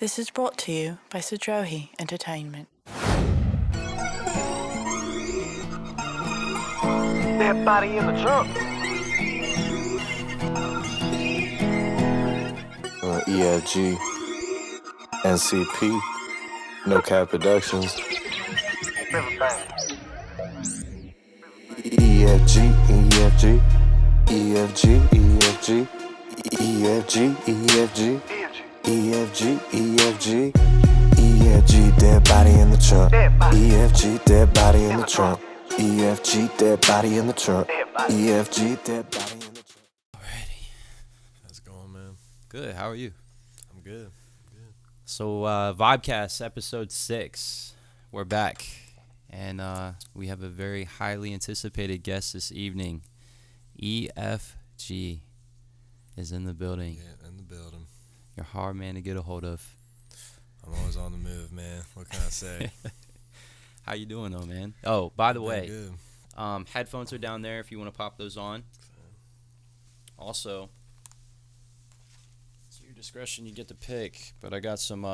This is brought to you by Sadrohi Entertainment. That body in the trunk. EFG, NCP, No Cap Productions. EFG, EFG, EFG, EFG, EFG, EFG, EFG, EFG, EFG, dead body in the trunk. EFG, dead body in the trunk. EFG, dead body in the trunk. EFG, dead body in the trunk. Alrighty. How's it going, man? Good. How are you? I'm good. So, Vibecast episode 6. We're back. And we have a very highly anticipated guest this evening. EFG is in the building. Yeah, in the building. You're a hard man to get a hold of. I'm always on the move, man. What can I say? How you doing, though, man? Oh, by the Been way, good. headphones are down there if you want to pop those on. Also, it's your discretion. You get to pick. But I got some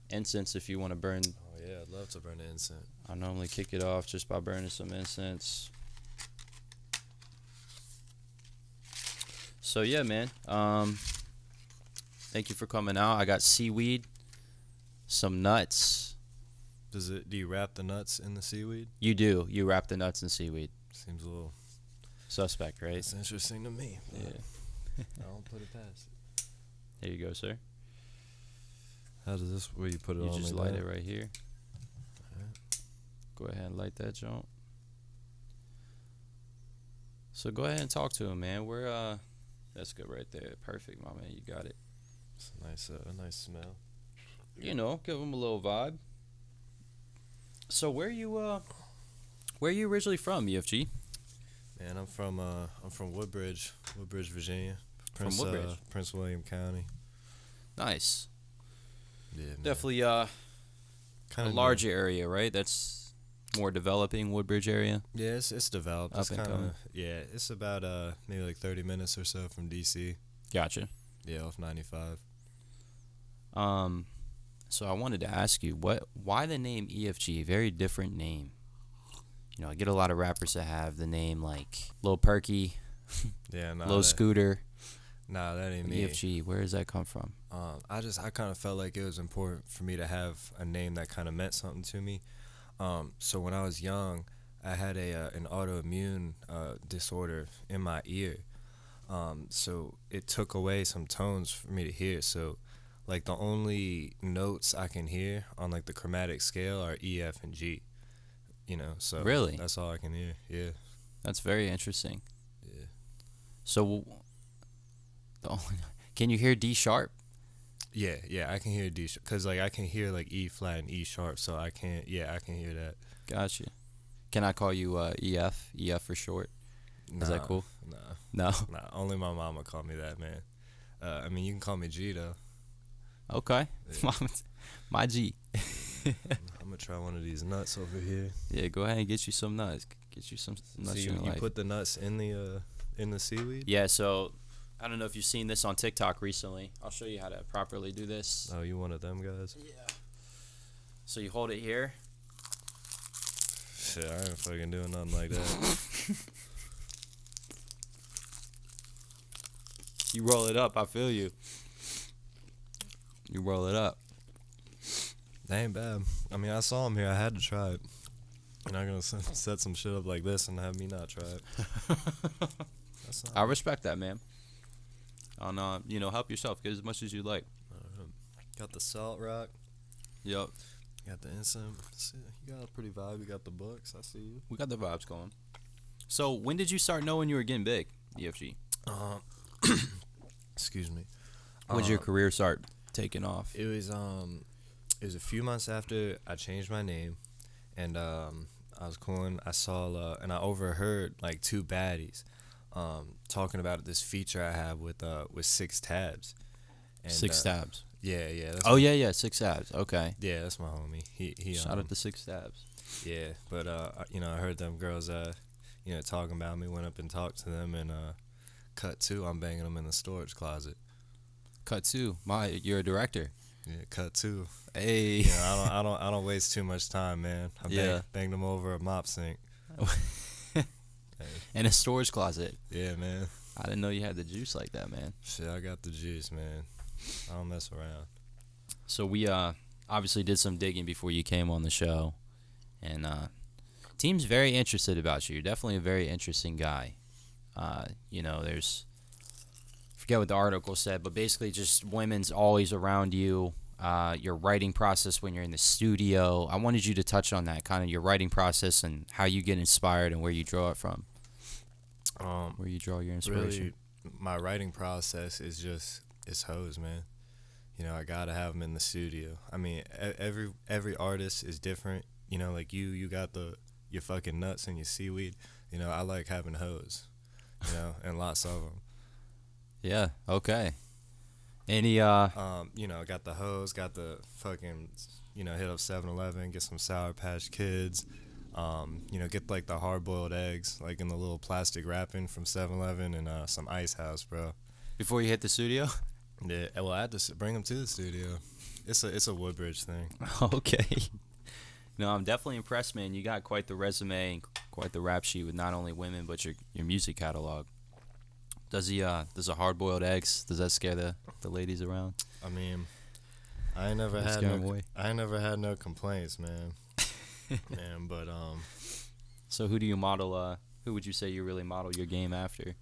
incense if you want to burn. Oh, yeah, I'd love to burn the incense. I normally kick it off just by burning some incense. So yeah, man. Thank you for coming out. I got seaweed, some nuts. Do you wrap the nuts in the seaweed? You do. You wrap the nuts in seaweed. Seems a little Suspect, right? it's interesting to me. Yeah. I don't put it past it. There you go, sir. How does this, where you put it You on just like light that? it right here. Go ahead and light that joint. So go ahead and talk to him, man. We're that's good right there. Perfect, my man. You got it. It's a nice smell. You know, give him a little vibe. So where you originally from, EFG? Man, I'm from Woodbridge, Virginia. From Woodbridge? Prince William County. Nice. Yeah, man. Definitely Kinda a larger area, right? That's more developing Woodbridge area. Yeah, it's developed. Up It's and kind coming. of, yeah, it's about maybe like 30 minutes or so from DC. Gotcha. Yeah, off 95. So I wanted to ask you, why the name EFG? Very different name. You know, I get a lot of rappers that have the name like Lil Perky, Yeah, nah, Lil Scooter, that ain't me. EFG. Where does that come from? I kind of felt like it was important for me to have a name that kind of meant something to me. So when I was young, I had an autoimmune disorder in my ear. So it took away some tones for me to hear. So like the only notes I can hear on like the chromatic scale are E, F, and G. You know, so Really? that's all I can hear. Yeah. That's very interesting. Yeah. So, can you hear D sharp? Yeah, I can hear D because like I can hear like E flat and E sharp, so I can hear that. Gotcha. Can I call you EF? EF for short? Is that cool? Nah, No. only my mama called me that, man. I mean, you can call me G though. Okay. Yeah. My G. I'm gonna try one of these nuts over here. Yeah, go ahead and get you some nuts. Get you some nuts So in you your life. put the nuts in the seaweed? Yeah, so I don't know if you've seen this on TikTok recently. I'll show you how to properly do this. Oh, you one of them guys? Yeah. So you hold it here. Shit, I ain't fucking doing nothing like that. You roll it up. I feel you. You roll it up. That ain't bad. I mean, I saw him here. I had to try it. You're not gonna set some shit up like this and have me not try it. That's not I respect that, man. On help yourself. Get as much as you like. Got the salt rock. Yep. Got the incense. You got a pretty vibe. You got the books. I see you. We got the vibes going. So when did you start knowing you were getting big, EFG? Excuse me. When did your career start taking off? It was a few months after I changed my name, and I was calling. I saw and I overheard like two baddies talking about this feature I have with 6 tabs. And, 6 tabs. Yeah. That's Oh yeah, 6 tabs. Okay. Yeah, that's my homie. He Shout out to 6 tabs. Yeah, but I heard them girls talking about me. Went up and talked to them, and cut 2. I'm banging them in the storage closet. Cut 2. You're a director. Yeah, cut 2. Hey. You know, I don't waste too much time, man. I banged them over a mop sink. In a storage closet. Yeah, man. I didn't know you had the juice like that, man. Shit, I got the juice, man. I don't mess around. So we obviously did some digging before you came on the show, and team's very interested about you. You're definitely a very interesting guy. You know, there's, I forget what the article said, but basically just women's always around you. Your writing process when you're in the studio. I wanted you to touch on that, kind of your writing process and how you get inspired and where you draw it from. Where you draw your inspiration. Really, my writing process is just, it's hoes, man. You know, I gotta have them in the studio. I mean, every artist is different. You know, like you got your fucking nuts and your seaweed. You know, I like having hoes. You know, and lots of them. Yeah. Okay. Any you know, got the hoes, got the fucking, you know, hit up 7-Eleven, get some Sour Patch Kids. You know, get like the hard-boiled eggs, like in the little plastic wrapping from 7-Eleven, and some Ice House, bro. before you hit the studio? Yeah, well, I had to bring them to the studio. It's a Woodbridge thing. Okay. No, I'm definitely impressed, man. You got quite the resume and quite the rap sheet with not only women but your music catalog. Does the hard-boiled eggs, does that scare the ladies around? I mean, I ain't never had no complaints, man. Man, but So who do you model? Who would you say you really model your game after?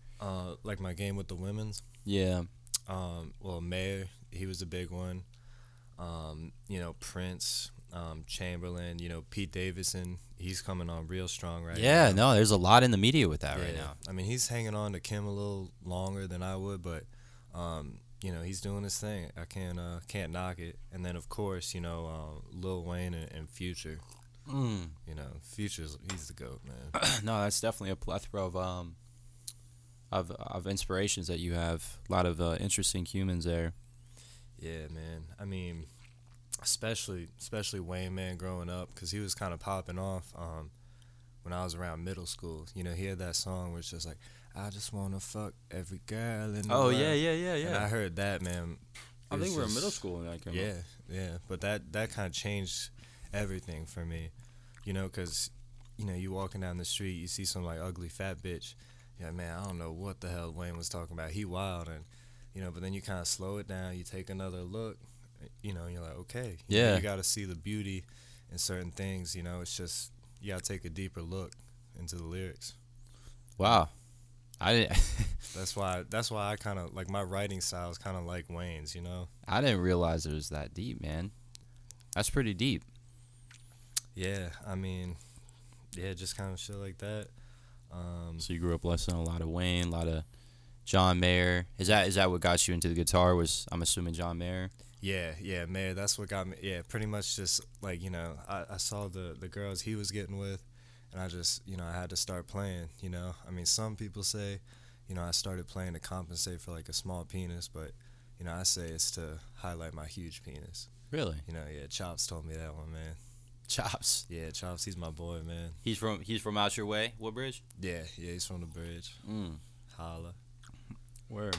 like my game with the women's. Yeah. Well, Mayor, he was a big one. You know, Prince, Chamberlain, you know, Pete Davidson, he's coming on real strong right now. Yeah, no, there's a lot in the media with that right now. I mean, he's hanging on to Kim a little longer than I would, but you know, he's doing his thing. I can't knock it. And then of course, you know, Lil Wayne and Future. You know, Future's, he's the GOAT, man. No, that's definitely a plethora of inspirations that you have. A lot of interesting humans there. Yeah, man. I mean, especially Wayne, man, growing up, because he was kind of popping off when I was around middle school. You know, he had that song where it's just like, I just want to fuck every girl in the world. Yeah. And I heard that, man. I think we were in middle school when that came out. Yeah. But that kind of changed everything for me. You know, because, you know, you walking down the street, you see some, like, ugly fat bitch. Yeah, man, I don't know what the hell Wayne was talking about. He wild. And, you know, but then you kind of slow it down. You take another look. You know, you're like, okay. You know, you got to see the beauty in certain things. You know, it's just, you got to take a deeper look into the lyrics. Wow. I didn't. That's why I kind of, like, my writing style is kind of like Wayne's, you know? I didn't realize it was that deep, man. That's pretty deep. Yeah, I mean, yeah, just kind of shit like that. So you grew up listening to a lot of Wayne, a lot of John Mayer. Is that what got you into the guitar? Was, I'm assuming, John Mayer? Yeah, Mayer. That's what got me. Yeah, pretty much just like, you know, I saw the girls he was getting with, and I just, you know, I had to start playing. You know, I mean, some people say, you know, I started playing to compensate for like a small penis, but you know, I say it's to highlight my huge penis. Really? You know, yeah. Chops told me that one, man. Chops. Yeah, Chops. He's my boy, man. He's from out your way, Woodbridge. Yeah, he's from the bridge. Holla. Word.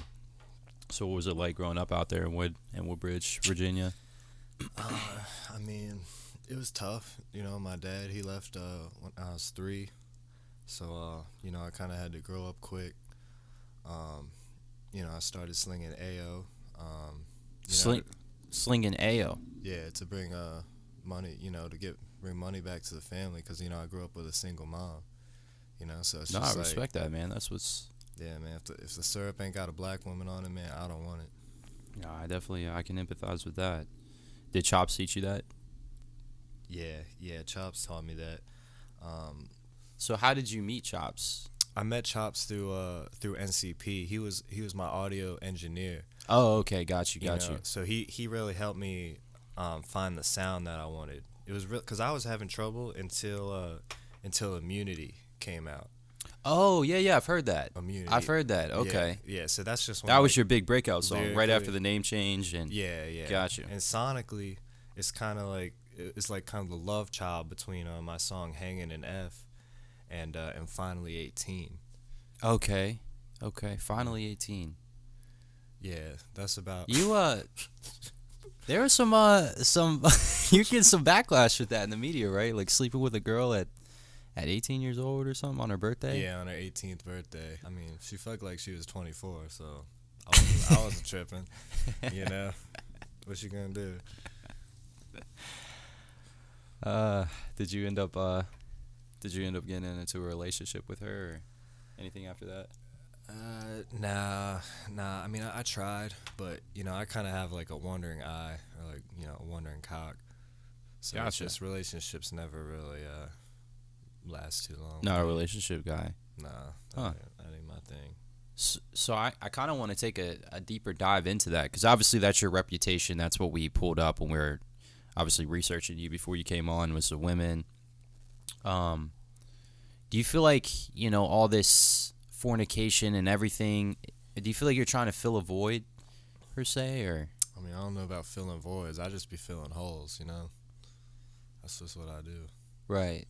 So what was it like growing up out there in Woodbridge, Virginia? I mean, it was tough. You know, my dad, he left when I was 3. So, you know, I kind of had to grow up quick. You know, I started slinging AO. Slinging AO? Yeah, to bring money, you know, to bring money back to the family, because, you know, I grew up with a single mom. You know, so it's just I respect that, man. That's what's... Yeah, man, if the syrup ain't got a black woman on it, man, I don't want it. Yeah, I can empathize with that. Did Chops teach you that? Yeah, Chops taught me that. So how did you meet Chops? I met Chops through NCP. He was my audio engineer. Oh, okay, got you. So he really helped me find the sound that I wanted. It was real, because I was having trouble until Immunity came out. Oh, yeah, I've heard that. Immunity. I've heard that. Okay. Yeah, so that's just when, that was like, your big breakout song, right lyrically, after the name change, and yeah. Gotcha. And sonically, it's kind of like the love child between my song "Hanging in F" and "Finally 18." Okay, Finally 18. Yeah, that's about You There was some you get some backlash with that in the media, right? Like sleeping with a girl at 18 years old or something on her birthday. Yeah, on her 18th birthday. I mean, she fucked like she was 24, so I wasn't tripping. You know, what you gonna do? Did you end up getting into a relationship with her or anything after that? Nah. I mean, I tried, but you know, I kind of have like a wandering eye or like a wandering cock. So it's Gotcha. just relationships never really last too long. Not a relationship guy. Nah, Huh. that ain't my thing. So I kind of want to take a deeper dive into that because obviously that's your reputation. That's what we pulled up when we were obviously researching you before you came on was the women. Do you feel like, all this fornication and everything, do you feel like you're trying to fill a void per se or? I mean, I don't know about filling voids. I just be filling holes, you know? That's just what I do. Right.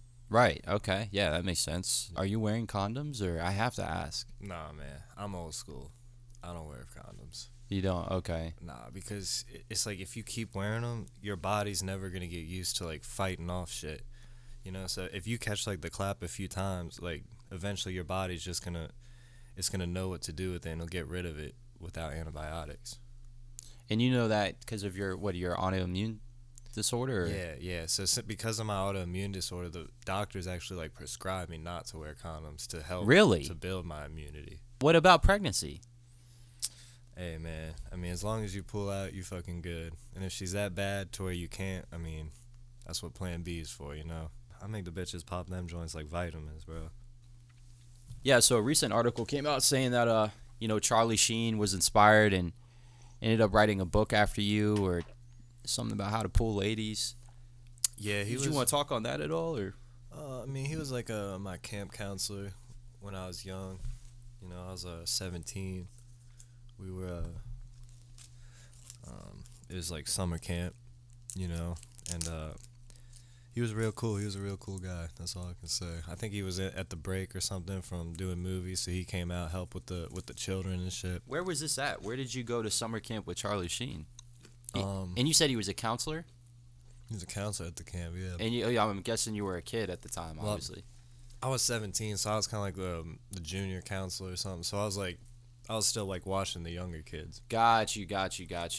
Okay. Yeah, that makes sense. Are you wearing condoms or I have to ask? Nah, man. I'm old school. I don't wear condoms. You don't? Okay. Nah, because it's like if you keep wearing them, your body's never going to get used to like fighting off shit. You know, so if you catch like the clap a few times, like eventually your body's just going to know what to do with it and it'll get rid of it without antibiotics. And you know that because of your autoimmune disorder? Or? Yeah. So because of my autoimmune disorder, the doctors actually like prescribe me not to wear condoms to help Really? to build my immunity. What about pregnancy? Hey, man. I mean, as long as you pull out, you fucking good. And if she's that bad to where you can't, I mean, that's what Plan B is for, you know? I make the bitches pop them joints like vitamins, bro. Yeah, so a recent article came out saying that, Charlie Sheen was inspired and ended up writing a book after you or something about how to pull ladies. Yeah, Did you want to talk on that at all? Or? I mean, he was like my camp counselor when I was young. You know, I was 17. We were, it was like summer camp, you know, and he was real cool. He was a real cool guy. That's all I can say. I think he was at the break or something from doing movies, so he came out help with the children and shit. Where was this at? Where did you go to summer camp with Charlie Sheen? And you said he was a counselor? he was a counselor at the camp, yeah. And I'm guessing you were a kid at the time, Well, obviously. I was 17, so I was kind of like the junior counselor or something. So I was still like watching the younger kids. Got you. Yeah. Got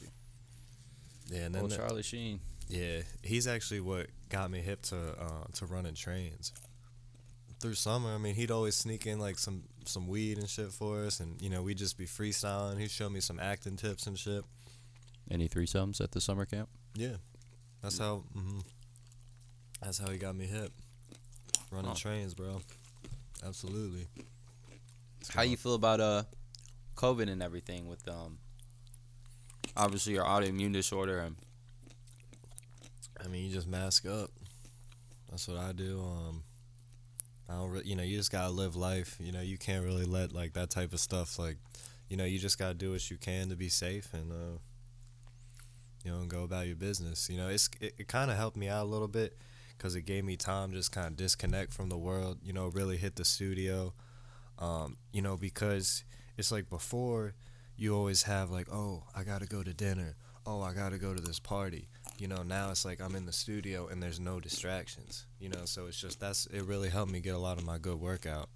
you. Yeah, and then Charlie Sheen. yeah, he's actually what got me hip to running trains. Through summer, I mean, he'd always sneak in like some weed and shit for us, and we'd just be freestyling. He'd show me some acting tips and shit. Any threesomes at the summer camp? Yeah, that's how he got me hip. Running trains, bro. Absolutely. How you feel about COVID and everything with obviously your autoimmune disorder and I mean, you just mask up. That's what I do. I don't you just gotta live life. You can't really let like that type of stuff like, you just gotta do what you can to be safe and go about your business. It kind of helped me out a little bit because it gave me time to just kind of disconnect from the world. Really hit the studio. Because it's like before, you always have like, oh, I gotta go to dinner. Oh, I gotta go to this party. Now it's like I'm in the studio and there's no distractions. So it's just it really helped me get a lot of my good workout.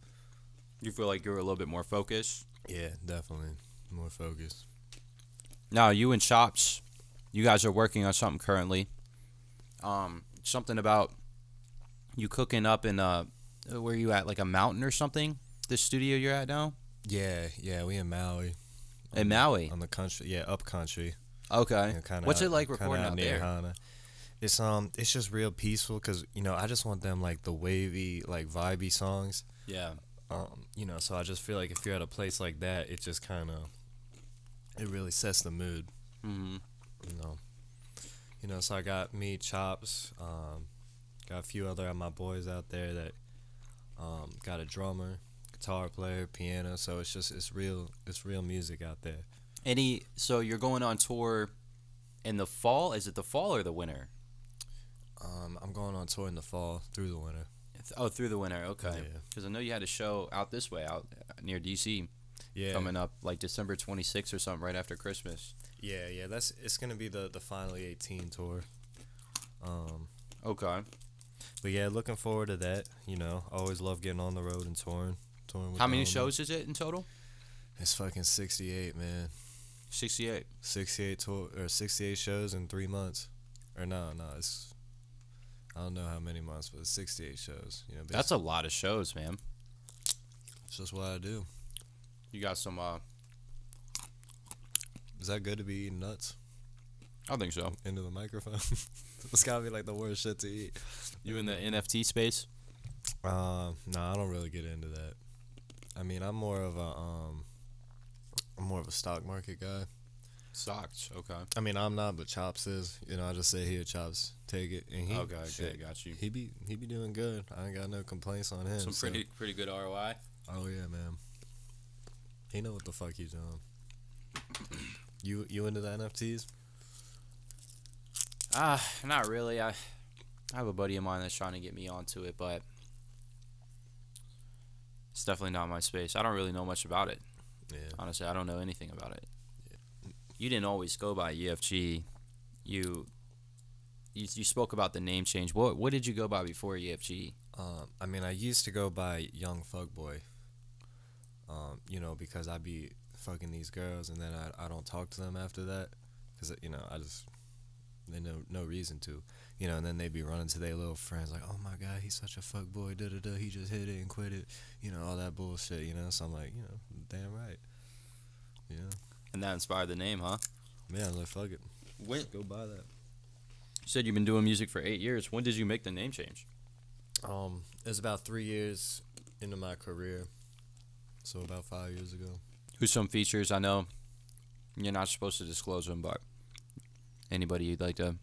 you feel like you're a little bit more focused? Yeah, definitely more focused. Now, you and Chops, you guys are working on something currently. Something about you cooking up in where you at, like a mountain or something? The studio you're at now? Yeah, we in Maui. In Maui? On the country, yeah, up country. Okay. What's it like kinda recording out near there? Hana. It's just real peaceful because I just want them like the wavy like vibey songs. Yeah. So I just feel like if you're at a place like that, it just kind of it really sets the mood. Mm-hmm. So I got me, Chops, got a few other of my boys out there that got a drummer, guitar player, piano. So it's real music out there. So you're going on tour in the fall? Is it the fall or the winter? I'm going on tour in the fall through the winter. Oh, through the winter. Okay. Yeah. Because I know you had a show out this way, out near DC. Yeah. Coming up like December 26th or something, right after Christmas. Yeah. It's gonna be the Finally 18 tour. Okay. But yeah, looking forward to that. You know, I always love getting on the road and touring with How the many homies. shows is it in total? It's fucking 68, man. 68. 68 shows in 3 months. Or no, it's I don't know how many months, but it's 68 shows. You know, That's a lot of shows, man. it's just what I do. You got some, Is that good to be eating nuts I think so. into the microphone? It's gotta be like the worst shit to eat. You in the NFT space? No, I don't really get into that. I mean, I'm more of a stock market guy. Stocks. Okay. I mean, I'm not, but Chops is. You know, I just say here, Chops, take it, and he. Okay, shit, got you. He be doing good. I ain't got no complaints on him. Some so- pretty good ROI. Oh yeah, man. He know what the fuck he's doing. You into the NFTs? Not really. I have a buddy of mine that's trying to get me onto it, but it's definitely not my space. I don't really know much about it. Yeah. Honestly, I don't know anything about it. You didn't always go by EFG. You spoke about the name change. What did you go by before EFG? I mean, I used to go by Young Fuckboy. You know, because I be fucking these girls and then I don't talk to them after that, cause you know they know no reason to, you know, and then they be running to their little friends like, oh my god, he's such a fuckboy, he just hit it and quit it, you know, all that bullshit, you know. So I'm like, you know, damn right, you know. And that inspired the name, huh? Man, like fuck it, When, go buy that. you said you've been doing music for 8 years. When did you make the name change? It was about 3 years into my career, so about 5 years ago. Who's some features? I know you're not supposed to disclose them, but anybody you'd like to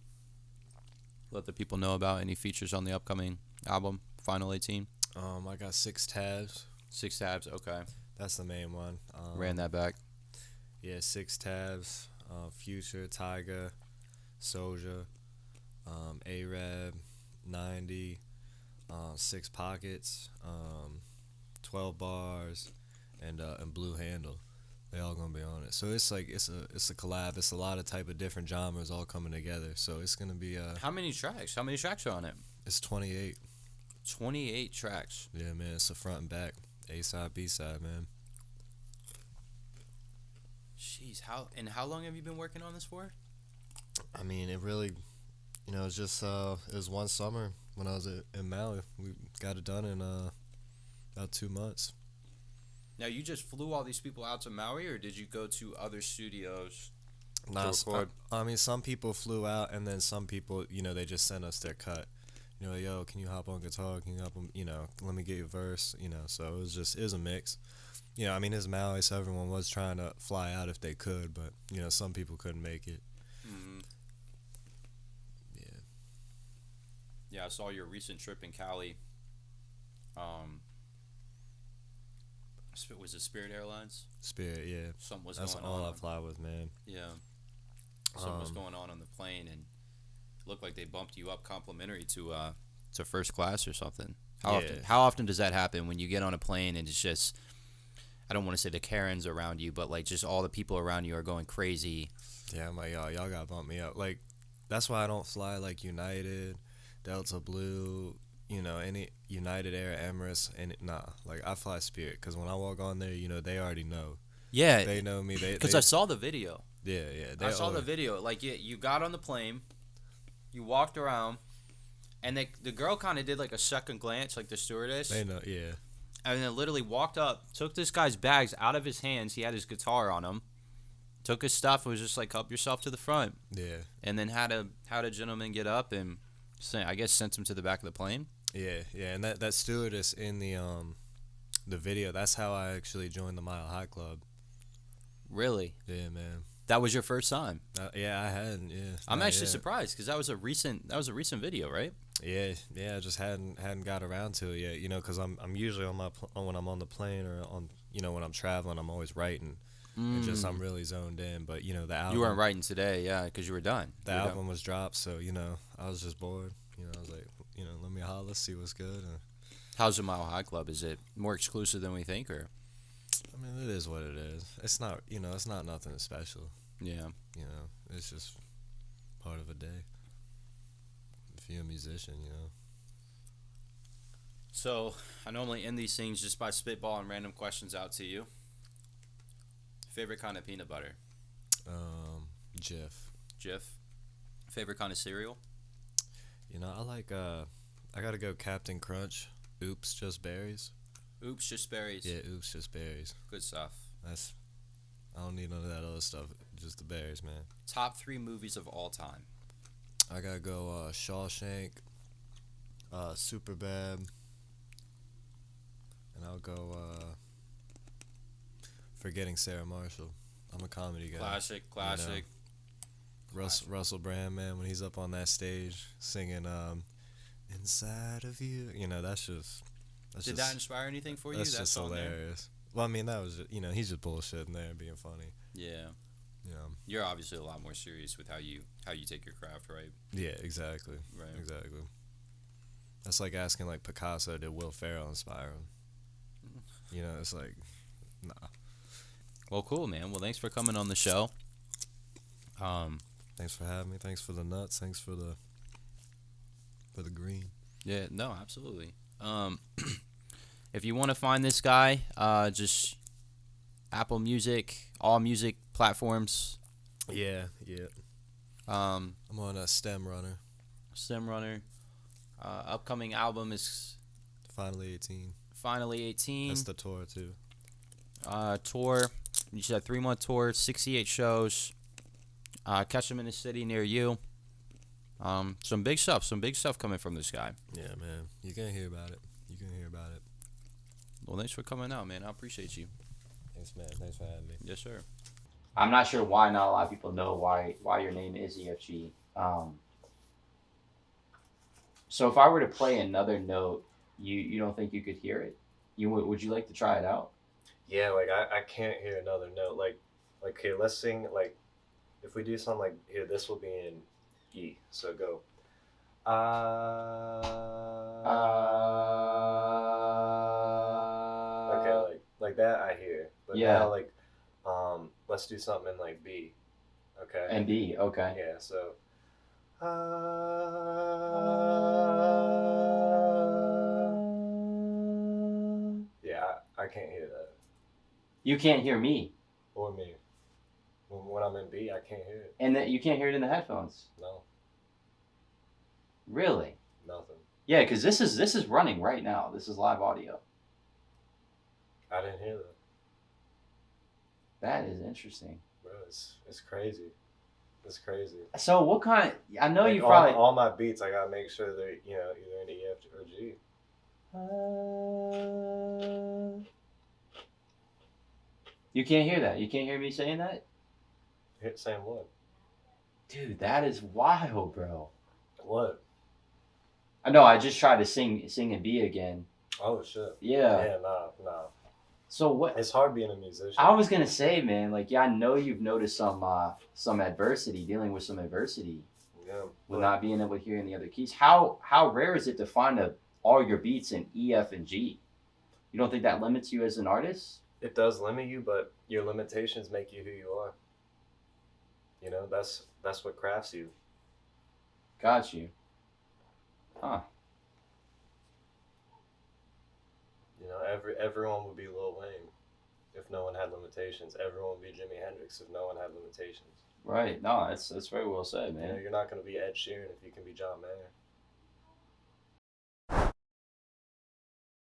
let the people know about? Any features on the upcoming album, Final 18? I got 6 tabs. 6 tabs, okay. That's the main one. Ran that back. Yeah, 6 tabs. Future, Tyga, Soulja, Arab, 90, 6 Pockets, 12 Bars, and Blue Handle. They all gonna be on it. So it's like it's a collab. It's a lot of type of different genres all coming together. So it's gonna be How many tracks? How many tracks are on it? it's 28. 28 tracks. Yeah, man. It's a front and back, A side, B side, man. Jeez, how long have you been working on this for? I mean, it really, you know, it's just it was one summer when I was in Maui. We got it done in about 2 months. Now, you just flew all these people out to Maui, or did you go to other studios Nah, to record? I mean, some people flew out, and then some people, you know, they just sent us their cut. You know, yo, can you hop on guitar? Can you hop on, you know, let me get your verse, you know. So it was a mix. You know, I mean, it's Maui, so everyone was trying to fly out if they could, but, you know, some people couldn't make it. Mm-hmm. Yeah. Yeah, I saw your recent trip in Cali. Was it Spirit Airlines? Spirit, yeah. Something was That's going all on. I fly with, man. Yeah. Something was going on the plane, and it looked like they bumped you up complimentary to first class or something. Yeah. How often does that happen when you get on a plane and it's just, I don't want to say the Karens around you, but like just all the people around you are going crazy. Yeah, I'm like, y'all gotta bump me up. Like, that's why I don't fly like United, Delta Blue, you know, any United Air, Emirates, and like I fly Spirit, because when I walk on there, you know, they already know. Yeah. They know me. Because I saw the video. Yeah. I saw the video. Like, you got on the plane, you walked around, and the girl kind of did like a second glance, like the stewardess. They know, yeah. And then literally walked up, took this guy's bags out of his hands. He had his guitar on him. Took his stuff and was just like, help yourself to the front. Yeah. And then had a gentleman get up and, I guess, sent him to the back of the plane. Yeah. And that stewardess in the video, that's how I actually joined the Mile High Club. Really? Yeah, man. That was your first time? Yeah, I hadn't. Yeah. I'm Not actually yet. surprised because that was a recent video, right? Yeah. I just hadn't got around to it yet. You know, because I'm usually when I'm on the plane or on, you know, when I'm traveling, I'm always writing. And just I'm really zoned in. But you know, the album. You weren't writing today, yeah, because you were done. The album was dropped, so you know, I was just bored. You know, I was like, you know, let me holler, see what's good. How's the Mile High Club? Is it more exclusive than we think, or? I mean, it is what it is. It's not, you know, it's not nothing special. Yeah. You know, it's just part of a day. If you're a musician, you know. So I normally end these things just by spitballing random questions out to you. Favorite kind of peanut butter? Jif. Jif. Favorite kind of cereal? You know, I gotta go Captain Crunch. Oops, just berries. Oops, just berries. Yeah, oops, just berries. Good stuff. I don't need none of that other stuff. Just the berries, man. Top 3 movies of all time. I gotta go Shawshank, Superbad, and I'll go Forgetting Sarah Marshall. I'm a comedy guy. Classic. You know, Russell Brand, man, when he's up on that stage singing Inside of You, you know, Did that inspire anything for you? That's that just song hilarious. Well, I mean, that was, you know, he's just bullshitting there and being funny. there? Yeah. You know. You're obviously a lot more serious with how you take your craft, right? Yeah, exactly. Right. Exactly. That's like asking, like, Picasso, did Will Ferrell inspire him? You know, it's like, nah. Well, cool, man. Well, thanks for coming on the show. Thanks for having me. Thanks for the nuts. Thanks for the green. Yeah, no, absolutely. If you want to find this guy, just Apple Music, all music platforms. Yeah. I'm on a STEM Runner. Stem Runner. Upcoming album is Finally 18. Finally 18. That's the tour, too. Tour. You said 3-month tour, 68 shows. Catch them in a city near you. Some big stuff coming from this guy. Yeah, man. You can hear about it. Well, thanks for coming out, man. I appreciate you. Thanks, man. Thanks for having me. Yes, sir. I'm not sure why not a lot of people know why your name is EFG. So if I were to play another note, you don't think you could hear it? Would you like to try it out? Yeah, like I can't hear another note. Like here, let's sing. Like if we do something like here, this will be in E. So go. Okay, like that I hear. But Yeah. now like let's do something in like B. Okay. And B, okay. Yeah, so yeah, I can't hear that. You can't hear me. Or me. When I'm in B, I can't hear it. And you can't hear it in the headphones. No, Really? nothing. Yeah, because this is running right now. This is live audio. I didn't hear that. That is interesting. Bro, it's crazy. It's crazy. So what kind? I know Like, you probably. all my beats, I gotta make sure they're either in E, F, or G. You can't hear that. You can't hear me saying that, Hit saying what? dude. That is wild, bro. What? I know. I just tried to sing in B again. Oh shit. Yeah. Yeah, nah. So what? It's hard being a musician. I was gonna say, man. Like, yeah, I know you've noticed some adversity, dealing with some adversity Yeah. with but not being able to hear any other keys. How rare is it to find all your beats in E, F, and G? You don't think that limits you as an artist? it does limit you, but your limitations make you who you are. You know, that's what crafts you. Got you. Huh. You know, everyone would be Lil Wayne if no one had limitations. Everyone would be Jimi Hendrix if no one had limitations. Right. No, that's very well said, You know, man. you're not going to be Ed Sheeran if you can be John Mayer.